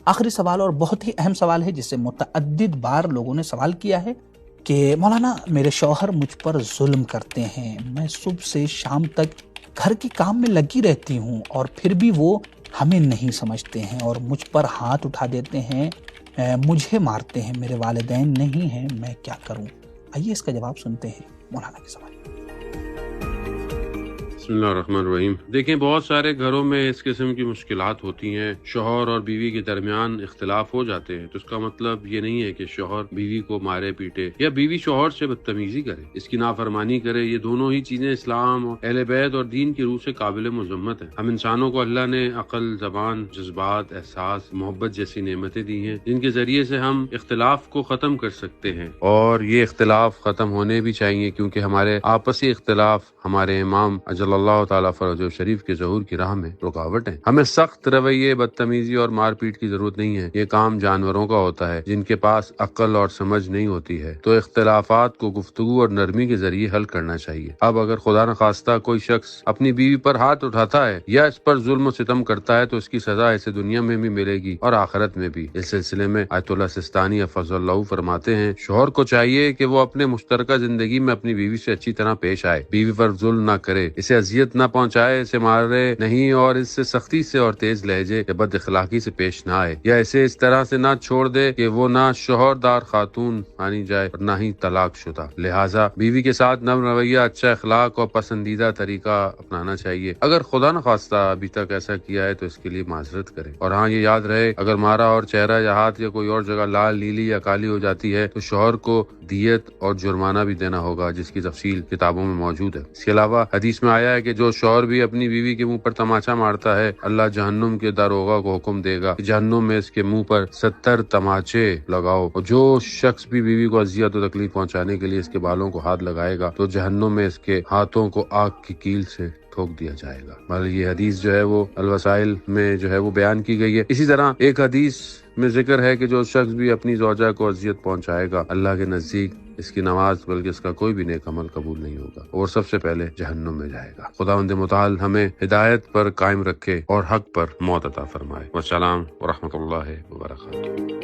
آخری سوال اور بہت ہی اہم سوال ہے، جس سے متعدد بار لوگوں نے سوال کیا ہے کہ مولانا میرے شوہر مجھ پر ظلم کرتے ہیں، میں صبح سے شام تک گھر کے کام میں لگی رہتی ہوں اور پھر بھی وہ ہمیں نہیں سمجھتے ہیں اور مجھ پر ہاتھ اٹھا دیتے ہیں، مجھے مارتے ہیں، میرے والدین نہیں ہیں، میں کیا کروں؟ آئیے اس کا جواب سنتے ہیں مولانا کے سوال۔ بسم اللہ الرحمن الرحیم۔ دیکھیں، بہت سارے گھروں میں اس قسم کی مشکلات ہوتی ہیں، شوہر اور بیوی کے درمیان اختلاف ہو جاتے ہیں، تو اس کا مطلب یہ نہیں ہے کہ شوہر بیوی کو مارے پیٹے یا بیوی شوہر سے بدتمیزی کرے، اس کی نافرمانی کرے۔ یہ دونوں ہی چیزیں اسلام اور اہل بیت اور دین کی روح سے قابل مذمت ہیں۔ ہم انسانوں کو اللہ نے عقل، زبان، جذبات، احساس، محبت جیسی نعمتیں دی ہیں جن کے ذریعے سے ہم اختلاف کو ختم کر سکتے ہیں، اور یہ اختلاف ختم ہونے بھی چاہیے، کیونکہ ہمارے آپسی اختلاف ہمارے امام اجل اللہ تعالیٰ فرج شریف کے ظہور کی راہ میں رکاوٹ ہیں۔ ہمیں سخت رویے، بدتمیزی اور مار پیٹ کی ضرورت نہیں ہے، یہ کام جانوروں کا ہوتا ہے جن کے پاس عقل اور سمجھ نہیں ہوتی ہے۔ تو اختلافات کو گفتگو اور نرمی کے ذریعے حل کرنا چاہیے۔ اب اگر خدا نخواستہ کوئی شخص اپنی بیوی پر ہاتھ اٹھاتا ہے یا اس پر ظلم و ستم کرتا ہے تو اس کی سزا اسے دنیا میں بھی ملے گی اور آخرت میں بھی۔ اس سلسلے میں آیت اللہ سستانی حفظہ اللہ فرماتے ہیں، شوہر کو چاہیے کہ وہ اپنے مشترکہ زندگی میں اپنی بیوی سے اچھی طرح پیش آئے، بیوی پر ظلم نہ کرے، اسے اذیت نہ پہنچائے، اسے مارے نہیں اور اس سے سختی سے اور تیز لہجے یا بد اخلاقی سے پیش نہ آئے، یا اسے اس طرح سے نہ چھوڑ دے کہ وہ نہ شوہردار خاتون مانی جائے اور نہ ہی طلاق شدہ۔ لہٰذا بیوی کے ساتھ نرم رویہ، اچھا اخلاق اور پسندیدہ طریقہ اپنانا چاہیے۔ اگر خدا نخواستہ ابھی تک ایسا کیا ہے تو اس کے لیے معذرت کرے، اور ہاں یہ یاد رہے، اگر مارا اور چہرہ یا ہاتھ یا کوئی اور جگہ لال، نیلی یا کالی ہو جاتی ہے تو شوہر کو دیت اور جرمانہ بھی دینا ہوگا، جس کی تفصیل کتابوں میں موجود ہے۔ اس کے علاوہ حدیث میں آیا ہے کہ جو شوہر بھی اپنی بیوی کے منہ پر تماچا مارتا ہے، اللہ جہنم کے داروغہ کو حکم دے گا کہ جہنم میں اس کے منہ پر 70 تماچے لگاؤ، اور جو شخص بھی بیوی کو اذیت و تکلیف پہنچانے کے لیے اس کے بالوں کو ہاتھ لگائے گا تو جہنم میں اس کے ہاتھوں کو آگ کی کیل سے ٹھوک دیا جائے گا۔ بلکہ یہ حدیث جو ہے وہ الوسائل میں جو ہے وہ بیان کی گئی ہے۔ اسی طرح ایک حدیث میں ذکر ہے کہ جو شخص بھی اپنی زوجہ کو اذیت پہنچائے گا، اللہ کے نزدیک اس کی نماز بلکہ اس کا کوئی بھی نیک عمل قبول نہیں ہوگا اور سب سے پہلے جہنم میں جائے گا۔ خداوند متعال ہمیں ہدایت پر قائم رکھے اور حق پر موت عطا فرمائے۔ والسلام ورحمۃ اللہ وبرکاتہ۔